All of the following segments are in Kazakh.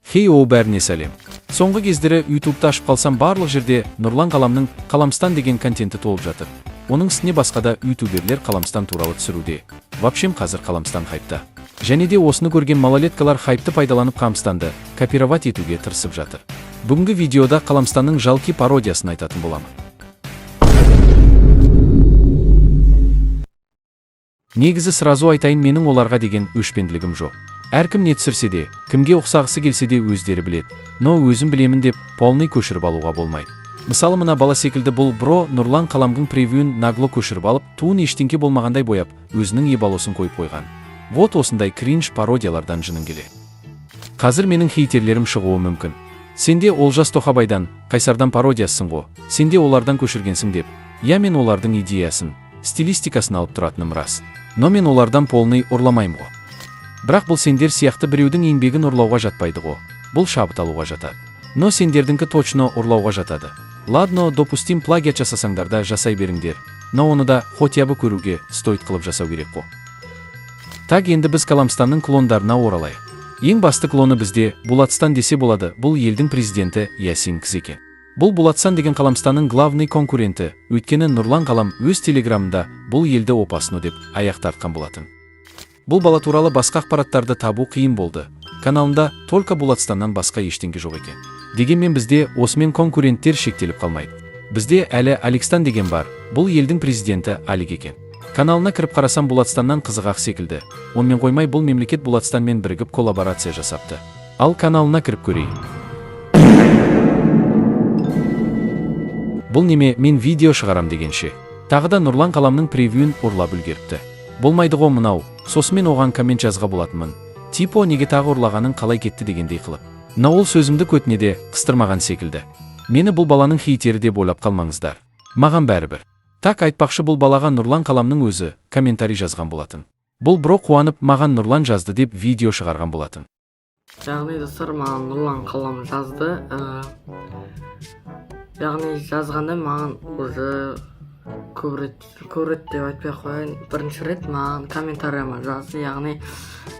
Хей о бәріне сәлем. Соңғы кездері YouTube'да ашып қалсам барлық жерде Нұрлан Қаламның Қаламстан деген контенті толып жатыр. Оның үстіне басқа да ютуберлер Қаламстан туралы түсіруде. Вообще қазір Қаламстан хайпта. Және де осыны көрген малолеткалар хайпты пайдаланып Қаламстанды копировать етуге тырысып жатыр. Бүгінгі видеода Қаламстанның жалки пародиясын айтатын боламын. Негізі сразу айтайын, менің оларға деген өшпенділігім жоқ. Әркім не түсірсе де, кімге ұқсағысы келсе де өздері біледі. Но өзім білемін деп полный көшіріп алуға болмайды. Мысалы мына бала секілді бұл бро Нұрлан Қаламдың превьюін нагло көшіріп алып, туын ештеңке болмағандай бояп, өзінің ебалосын қойып қойған. Вот осындай кринж пародиялардан жының келе. Қазір менің хейтерлерім шығуы мүмкін. Сенде Олжас Тоқабайдан, Қайсардан пародиясың ғой, сенде олардан көшіргенсің деп. Я мен олардың идеясын, стилистикасын алып тұратыным рас. Но мен олардан полный ұрламаймын ғой. Бірақ бұл сендер сияқты біреудің еңбегін ұрлауға жатпайды ғой. Бұл шабыт алуға жатады. Но сендердіңкі точно ұрлауға жатады. Ладно, допустим, плагиат жасасаңдар да жасай беріңдер. Но оны да хотя бы көруге стоит қылып жасау керек қой. Так, енді біз Қаламстанның клондарына оралайық. Ең басты клоны бізде Булатстан десе болады. Бұл елдің президенті Ясин Кізеке. Бұл Булатстан деген Қаламстанның главный конкуренті. Өйткені Нұрлан Қалам өз телеграмында бұл елді опасыну деп аяқ тартқан болатын. Бұл бала туралы басқа ақпараттарды табу қиын болды. Каналында только Булатстаннан басқа ештеңе жоқ екен. Дегенмен бізде осымен конкуренттер шектеліп қалмайды. Бізде әлі Алекстан деген бар. Бұл елдің президенті Алик екен. Каналына кіріп қарасам Булатстаннан қызығақ секілді. Онымен қоймай бұл мемлекет Булатстанмен бірігіп коллаборация жасапты. Ал каналына кіріп көрейін. Бұл неме, мен видео шығарам дегенше. Тағы да Нұрлан Қаламның превьюін ұрлап үлгеріпті. Болмайды ғой мынау. Сосын мен оған коммент жазға болатынмын. Типо неге тағы ұрлағаның қалай кетті дегендей қылып. Но ол сөзімді көтіне де қыстырмаған секілді. Мені бұл баланың хейтері деп ойлап қалмаңыздар. Маған бәрібір. Так, айтпақшы, бұл балаға Нұрлан Қаламның өзі комментарий жазған болатын. Бұл бро қуанып маған Нұрлан жазды деп видео шығарған болатын. Яғни достар, маған Нұрлан Қалам жазды. Яғни жазғанда маған уже көрет деп айтпай қойын, бірінші рет маған комментарияма жазды. Яғни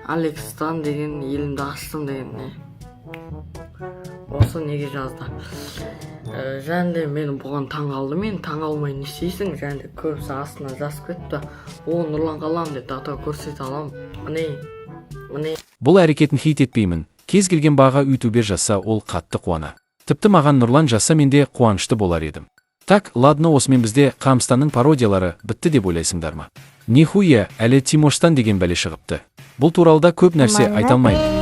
Алекстан деген елімді аштым деген. Осы неге жазды. Және мен бұған таң қалдым. Мен таң қалмай не істейсің? Және көбісі астына жазып кетті. О, Нұрлан Қалам деп тағы көрсете аламын. Міне. Бұл әрекетін хейт етпеймін. Кез келген баға ютубер жазса ол қатты қуана. Тіпті маған Нұрлан жазса менде қуанышты болар едім. Так, ладно, осымен бізде Қаламстанның пародиялары бітті деп ойлайсыңдар ма? Нихуя, әлі Тимоштан деген бәле шығыпты. Бұл туралда көп нәрсе айта алмаймын.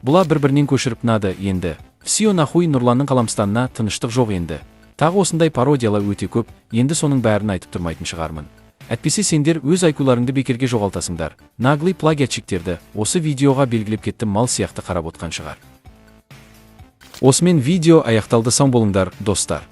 Бұла бір-бірінен көшіріп нады енді. Все нахуй, Нұрланның Қаламстанына тыныштық жоқ енді. Тағы осындай пародиялар өте көп, енді соның бәрін айтып тұрмайтын шығармын. Әтпесе сендер өз айкуларыңды бекерге жоғалтасыңдар. Наглый плагиатчиктерді осы видеоға белгілеп кетті, мал сияқты қарап отқан шығар. Осымен видео аяқталды, сау болыңдар достар.